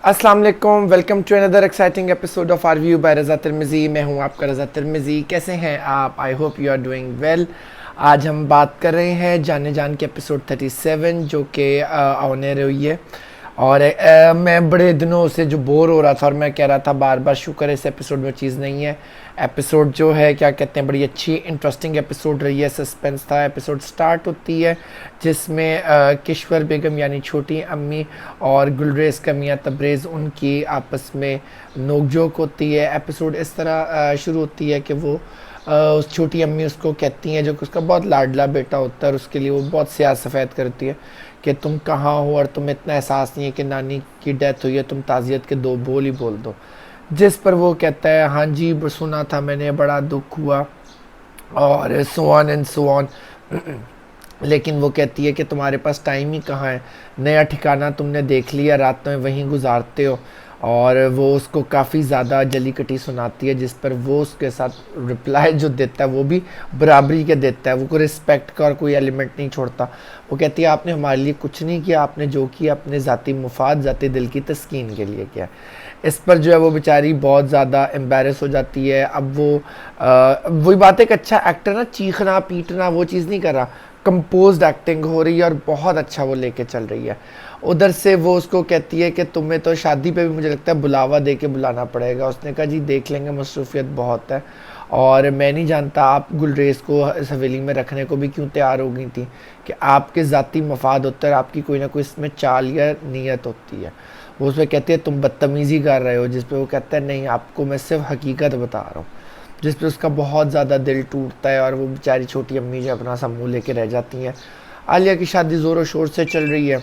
अस्सलाम वालेकुम, welcome to another exciting episode of R view by Raza Tirmizi. मैं हूं आपका रज़ा तिरमिज़ी। कैसे हैं आप? I hope you are doing well. आज हम बात कर रहे हैं जाने जान के एपिसोड 37 जो कि ऑनर हुई है। और मैं बड़े दिनों से जो बोर हो रहा था और मैं कह रहा था बार बार शुक्र है इस एपिसोड में चीज़ नहीं है। एपिसोड जो है क्या कहते हैं, बड़ी अच्छी इंटरेस्टिंग एपिसोड रही है, सस्पेंस था। एपिसोड स्टार्ट होती है जिसमें किश्वर बेगम यानी छोटी अम्मी और गुलरेज का मियाँ तब्रेज़ उनकी आपस में नोकझोंक होती है। एपिसोड इस तरह शुरू होती है कि वो उस छोटी अम्मी उसको कहती हैं, जो कि उसका बहुत लाडला बेटा होता है और उसके लिए वो बहुत स्याह सफ़ेद करती है कि तुम कहाँ हो और तुम्हें इतना एहसास नहीं है कि नानी की डेथ हुई है, तुम ताज़ियत के दो बोल ही बोल दो। जिस पर वो कहता है हाँ जी सुना था मैंने, बड़ा दुख हुआ और so on and so on. लेकिन वो कहती है कि तुम्हारे पास टाइम ही कहाँ है, नया ठिकाना तुमने देख लिया, रात में वहीं गुजारते हो। और वो उसको काफ़ी ज़्यादा जली कटी सुनाती है, जिस पर वो उसके साथ रिप्लाई जो देता है वो भी बराबरी के देता है, वो कोई रिस्पेक्ट का और कोई एलिमेंट नहीं छोड़ता। वो कहती है आपने हमारे लिए कुछ नहीं किया, आपने जो किया अपने ज़ाती मुफाद ज़ाती दिल की तस्कीन के लिए किया। इस पर जो है वो बेचारी बहुत ज़्यादा एम्बेरस हो जाती है। अब वो वही बात है, एक अच्छा एक्टर ना चीखना पीटना वो चीज़ नहीं कर रहा, कंपोज्ड एक्टिंग हो रही है और बहुत अच्छा वो लेके चल रही है। उधर से वो उसको कहती है कि तुम्हें तो शादी पे भी मुझे लगता है बुलावा दे के बुलाना पड़ेगा। उसने कहा जी देख लेंगे, मसरूफियत बहुत है और मैं नहीं जानता आप गुलरेज को इस हवेली में रखने को भी क्यों तैयार हो गई थी, कि आपके ज़ाती मफाद होता है, आपकी कोई ना कोई इसमें चाल या नीयत होती है। वो उसमें कहती है तुम बदतमीज़ी कर रहे हो, जिस पे वो कहता है नहीं आपको मैं सिर्फ हकीकत बता रहा हूँ। जिस पे उसका बहुत ज़्यादा दिल टूटता है और वो बेचारी छोटी अम्मी जो अपना सा मुँह लेके रह जाती हैं। आलिया की शादी ज़ोरों शोर से चल रही है।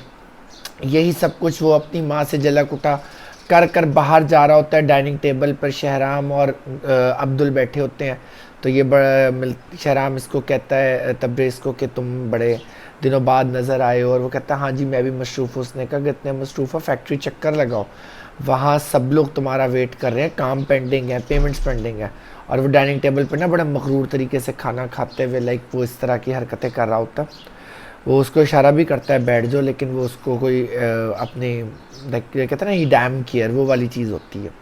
यही सब कुछ वो अपनी माँ से जलक उठा कर कर बाहर जा रहा होता है। डाइनिंग टेबल पर शहराम और अब्दुल बैठे होते हैं। तो ये शहराम इसको कहता है तब्रेज़ को कि तुम बड़े दिनों बाद नज़र आए हो, और वो कहता है हाँ जी मैं भी मसरूफ़ हूँ। उसने कहा कि इतने मसरूफ़ है, फैक्ट्री चक्कर लगाओ, वहाँ सब लोग तुम्हारा वेट कर रहे हैं, काम पेंडिंग है, पेमेंट्स पेंडिंग है। और वो डाइनिंग टेबल पर ना बड़ा मकरूर तरीके से खाना खाते हुए लाइक वो इस तरह की हरकतें कर रहा होता। वो उसको इशारा भी करता है बैठ जाओ, लेकिन वो उसको कोई अपने कहते हैं ना ही डैम केयर वो वाली चीज़ होती है।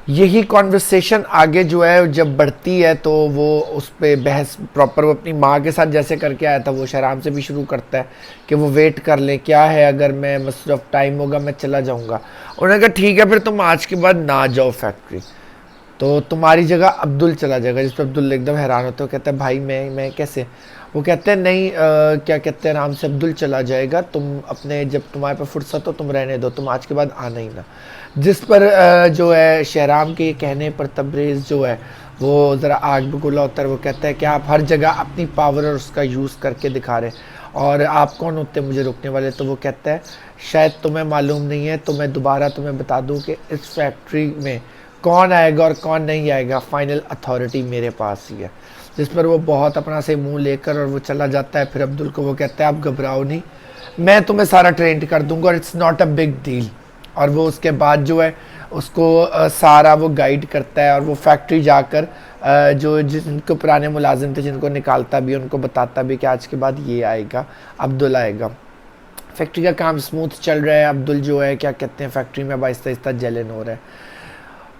यही कॉन्वर्सेशन आगे जो है जब बढ़ती है तो वो उस पर बहस प्रॉपर वो अपनी माँ के साथ जैसे करके आया था वो शहराम से भी शुरू करता है कि वो वेट कर ले, क्या है अगर मैं मसरफ टाइम होगा मैं चला जाऊँगा। उन्होंने कहा ठीक है फिर तुम आज के बाद ना जाओ फैक्ट्री, तो तुम्हारी जगह अब्दुल चला जाएगा। जिस पर अब्दुल एकदम हैरान होता है, कहता है भाई मैं कैसे? वो कहते हैं नहीं क्या कहते हैं नाम से अब्दुल चला जाएगा, तुम अपने जब तुम्हारे पर फुर्सत हो तुम रहने दो, तुम आज के बाद आना ही ना। जिस पर जो है शहराम के कहने पर तब्रेज़ जो है वो ज़रा आग बगुला होता है। वो कहता है कि आप हर जगह अपनी पावर और उसका यूज़ करके दिखा रहे और आप कौन होते हैं मुझे रोकने वाले? तो वो कहता है शायद तुम्हें मालूम नहीं है, तो मैं दोबारा तुम्हें बता दूं कि इस फैक्ट्री में कौन आएगा और कौन नहीं आएगा, फाइनल अथॉरिटी मेरे पास ही है। जिस पर वो बहुत अपना से मुंह लेकर और वो चला जाता है। फिर अब्दुल को वो कहता है आप घबराओ नहीं, मैं तुम्हें सारा ट्रेंड कर दूंगा और it's not a big deal. और वो उसके बाद जो है उसको सारा वो गाइड करता है और वो फैक्ट्री जाकर जो जिनको पुराने मुलाजिम थे जिनको निकालता भी उनको बताता भी कि आज के बाद ये आएगा, अब्दुल आएगा। फैक्ट्री का काम स्मूथ चल रहा है। अब्दुल जो है क्या कहते हैं फैक्ट्री में आहिस्ता आहिस्ता जलन हो रहा है।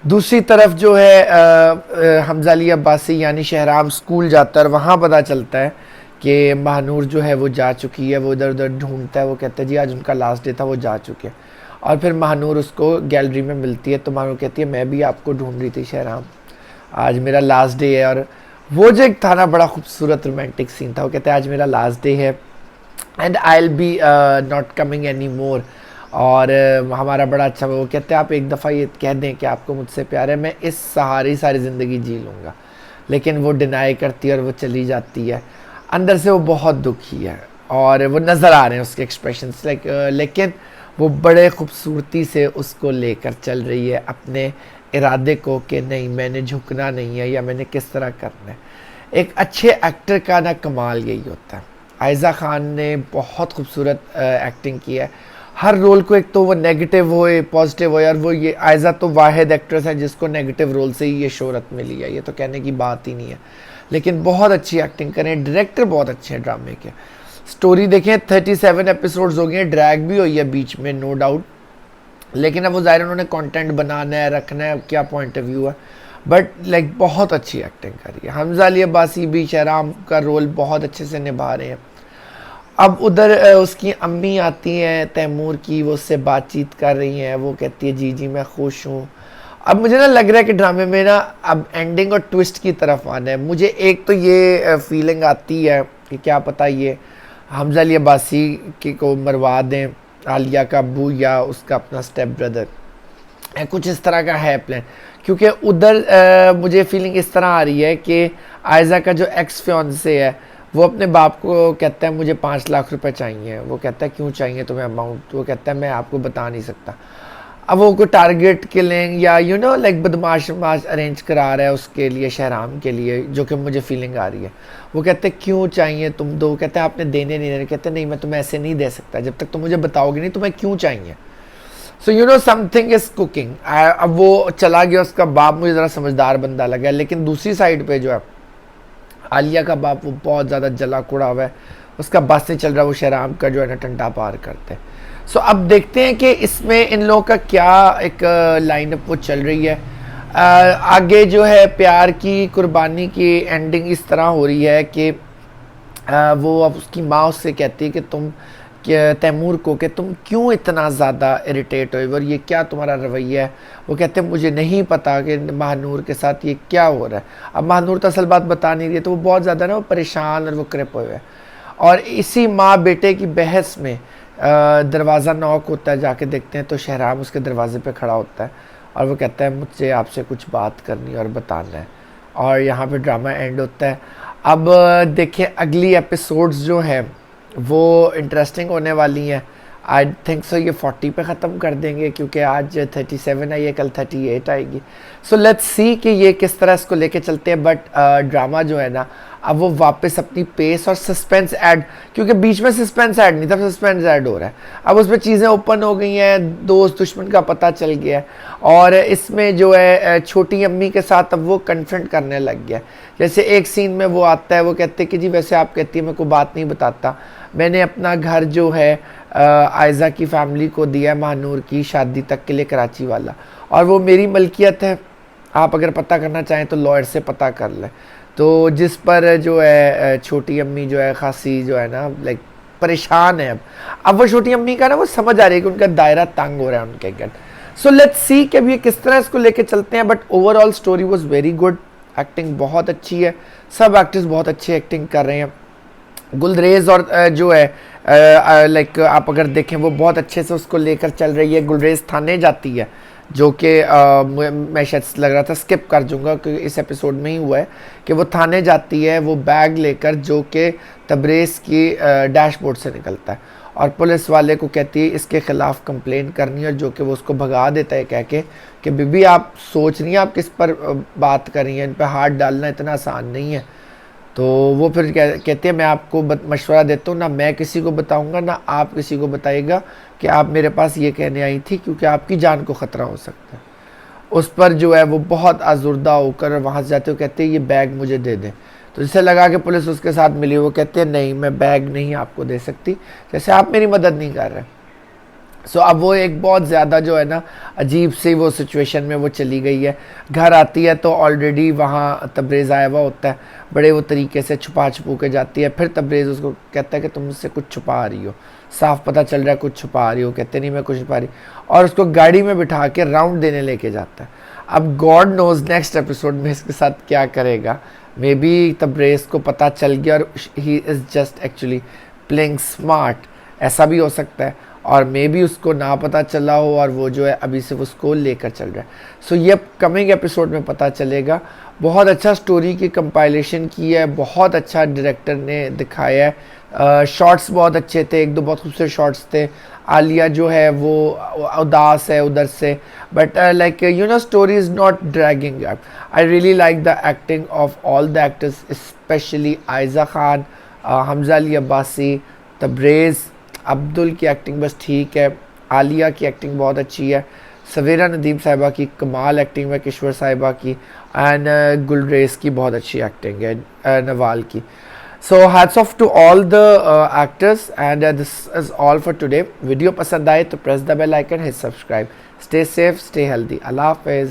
दूसरी तरफ जो है हमजा अली अब्बासी यानी शहराम स्कूल जाता है और वहाँ पता चलता है कि महानूर जो है वो जा चुकी है। वो इधर उधर ढूंढता है, वो कहता है जी आज उनका लास्ट डे था, वो जा चुके हैं। और फिर महानूर उसको गैलरी में मिलती है, तो महानूर कहती है मैं भी आपको ढूंढ रही थी शहराम, आज मेरा लास्ट डे है। और वो जो एक था ना बड़ा खूबसूरत रोमांटिक सीन था। वो कहता है आज मेरा लास्ट डे है and I will be not coming any more. और हमारा बड़ा अच्छा, वो कहते हैं आप एक दफ़ा ये कह दें कि आपको मुझसे प्यार है, मैं इस सहारे सारी ज़िंदगी जी लूँगा। लेकिन वो डिनाई करती है और वो चली जाती है। अंदर से वो बहुत दुखी है और वो नज़र आ रहे हैं उसके एक्सप्रेशंस लाइक, लेकिन वो बड़े खूबसूरती से उसको लेकर चल रही है अपने इरादे को कि नहीं मैंने झुकना नहीं है या मैंने किस तरह करना है। एक अच्छे एक्टर का ना कमाल यही होता है। आयज़ा खान ने बहुत खूबसूरत एक्टिंग की है। हर रोल को, एक तो वो नेगेटिव हो पॉजिटिव हो, यार वो ये आयज़ा तो वाहिद एक्ट्रेस है जिसको नेगेटिव रोल से ही ये शोहरत मिली है, ये तो कहने की बात ही नहीं है। लेकिन बहुत अच्छी एक्टिंग करें, डायरेक्टर बहुत अच्छे हैं ड्रामे के। स्टोरी देखें 37 एपिसोड्स हो गए हैं, ड्रैग भी हुई है बीच में नो डाउट, लेकिन अब वो ज़ाहिर उन्होंने कंटेंट बनाना है, रखना है, क्या पॉइंट ऑफ व्यू है, बट लाइक बहुत अच्छी एक्टिंग करी है। हमजा अली अब्बासी भी शहराम का रोल बहुत अच्छे से निभा रहे हैं। अब उधर उसकी अम्मी आती हैं तैमूर की, वो उससे बातचीत कर रही हैं, वो कहती है जी जी मैं खुश हूँ। अब मुझे ना लग रहा है कि ड्रामे में ना अब एंडिंग और ट्विस्ट की तरफ आना है। मुझे एक तो ये फीलिंग आती है कि क्या पता ये हमजा अली अब्बासी की को मरवा दें, आलिया का अब्बू या उसका अपना स्टेप ब्रदर, कुछ इस तरह का है प्लान। क्योंकि उधर मुझे फीलिंग इस तरह आ रही है कि आयज़ा का जो एक्स फियांसे है वो अपने बाप को कहता है मुझे 5 लाख रुपए चाहिए। वो कहता है क्यों चाहिए तुम्हें अमाउंट? वो कहता है मैं आपको बता नहीं सकता। अब वो कोई टारगेट किलिंग या लाइक बदमाश अरेंज करा रहा है उसके लिए, शहराम के लिए, जो कि मुझे फीलिंग आ रही है। वो कहते हैं क्यों चाहिए तुम दो? कहते हैं आपने देने नहीं देने। कहते हैं नहीं मैं तुम्हें ऐसे नहीं दे सकता जब तक तुम मुझे बताओगे नहीं तुम्हें क्यों चाहिए। So something is cooking. अब वो चला गया, उसका बाप मुझे ज़रा समझदार बंदा लगा, लेकिन दूसरी साइड पे जो है आलिया का बाप वो बहुत ज़्यादा जला कुड़ा हुआ है, उसका बस नहीं चल रहा, वो शहराम का जो है ना टंटा पार करते हैं। सो अब देखते हैं कि इसमें इन लोगों का क्या एक लाइनअप वो चल रही है। आगे जो है प्यार की कुर्बानी की एंडिंग इस तरह हो रही है कि वो अब उसकी माँ उससे कहती है कि तुम तैमूर को कि तुम क्यों इतना ज़्यादा इरिटेट हो और ये क्या तुम्हारा रवैया है। वो कहते हैं मुझे नहीं पता कि महानूर के साथ ये क्या हो रहा है। अब महानूर तो असल बात बता नहीं रही है, तो वो बहुत ज़्यादा ना वो परेशान और वो क्रिप हुए हैं। और इसी माँ बेटे की बहस में दरवाज़ा नॉक होता है, जाके देखते हैं तो शहराम उसके दरवाजे पे खड़ा होता है और वो कहता है मुझसे आपसे कुछ बात करनी और बताना है। और यहाँ पे ड्रामा एंड होता है। अब देखिए अगली एपिसोड्स जो है वो इंटरेस्टिंग होने वाली हैं। आई थिंक सो ये 40 पे ख़त्म कर देंगे क्योंकि आज 37 आई है, कल 38 आएगी। सो लेट्स सी कि ये किस तरह इसको लेके चलते हैं। बट ड्रामा जो है ना अब वो वापस अपनी पेस और सस्पेंस ऐड, क्योंकि बीच में सस्पेंस ऐड नहीं था, सस्पेंस ऐड हो रहा है। अब उसमें चीज़ें ओपन हो गई हैं, दोस्त दुश्मन का पता चल गया है और इसमें जो है छोटी अम्मी के साथ अब वो कन्फ्रंट करने लग गया। जैसे एक सीन में वो आता है, वो कहते हैं कि जी वैसे आप कहती है मैं कोई बात नहीं बताता, मैंने अपना घर जो है आयज़ा की फैमिली को दिया है महानूर की शादी तक के लिए, कराची वाला, और वो मेरी मलकियत है। आप अगर पता करना चाहें तो लॉयर से पता कर लें। तो जिस पर जो है छोटी अम्मी जो है खासी जो है ना लाइक परेशान है। अब वो छोटी अम्मी का ना वो समझ आ रही है कि उनका दायरा तंग हो रहा है उनके घर। सो लेट्स सी कि अब ये किस तरह इसको लेके चलते हैं। But overall story was very good, acting बहुत अच्छी है, सब एक्टर्स बहुत अच्छी एक्टिंग कर रहे हैं। गुलरेज और जो है लाइक आप अगर देखें वो बहुत अच्छे से उसको लेकर चल रही है। गुलरेज थाने जाती है, जो कि मैं शायद लग रहा था स्किप कर दूंगा क्योंकि इस एपिसोड में ही हुआ है कि वो थाने जाती है वो बैग लेकर जो कि तबरेज़ की डैशबोर्ड से निकलता है और पुलिस वाले को कहती है इसके ख़िलाफ़ कंप्लेन करनी है, जो कि वो उसको भगा देता है कह के कि बीबी आप सोच रही हैं आप किस पर बात कर रही हैं, इन पर हाथ डालना इतना आसान नहीं है। तो वो फिर कहते हैं मैं आपको मशवरा देता हूँ, ना मैं किसी को बताऊँगा ना आप किसी को बताइएगा कि आप मेरे पास ये कहने आई थी, क्योंकि आपकी जान को ख़तरा हो सकता है। उस पर जो है वो बहुत आजुर्दा होकर वहाँ से जाते हो, कहते हैं ये बैग मुझे दे दें। तो जिसे लगा कि पुलिस उसके साथ मिली, वो कहते हैं नहीं मैं बैग नहीं आपको दे सकती, जैसे आप मेरी मदद नहीं कर रहे। सो अब वो एक बहुत ज़्यादा जो है ना अजीब सी वो सिचुएशन में वो चली गई है। घर आती है तो ऑलरेडी वहाँ तबरेज़ आया हुआ होता है, बड़े वो तरीके से छुपा छुपू के जाती है। फिर तबरेज़ उसको कहता है कि तुम मुझसे कुछ छुपा रही हो, साफ पता चल रहा है कुछ छुपा रही हो। कहते नहीं मैं कुछ छुपा रही, और उसको गाड़ी में बिठा के राउंड देने लेके जाता है। अब गॉड नोज नेक्स्ट एपिसोड में इसके साथ क्या करेगा। मे बी तबरेज़ को पता चल गया और he is just actually playing smart, ऐसा भी हो सकता है। और मे बी उसको ना पता चला हो और वो जो है अभी से उसको लेकर चल रहा है। सो ये कमिंग एपिसोड में पता चलेगा। बहुत अच्छा स्टोरी की कंपाइलेशन की है, बहुत अच्छा डायरेक्टर ने दिखाया है। शॉट्स बहुत अच्छे थे, एक दो बहुत खूबसूरत शॉट्स थे। आलिया जो है वो उदास है उधर से, but like story is not dragging up. I really like the acting of all the actors, specially Ayeza Khan, Hamza Ali Abbasi, Tabrez, Abdul की एक्टिंग बस ठीक है, आलिया की एक्टिंग बहुत अच्छी है, सवेरा नदीम साहिबा की कमाल एक्टिंग है, किश्वर साहिबा की, एंड गुलरेज की बहुत अच्छी एक्टिंग है, नवाल की। So hats off to all the actors and this is all for today. Video पसंद आए तो press the bell icon, hit subscribe. Stay safe, stay healthy. अल्लाह हाफिज़.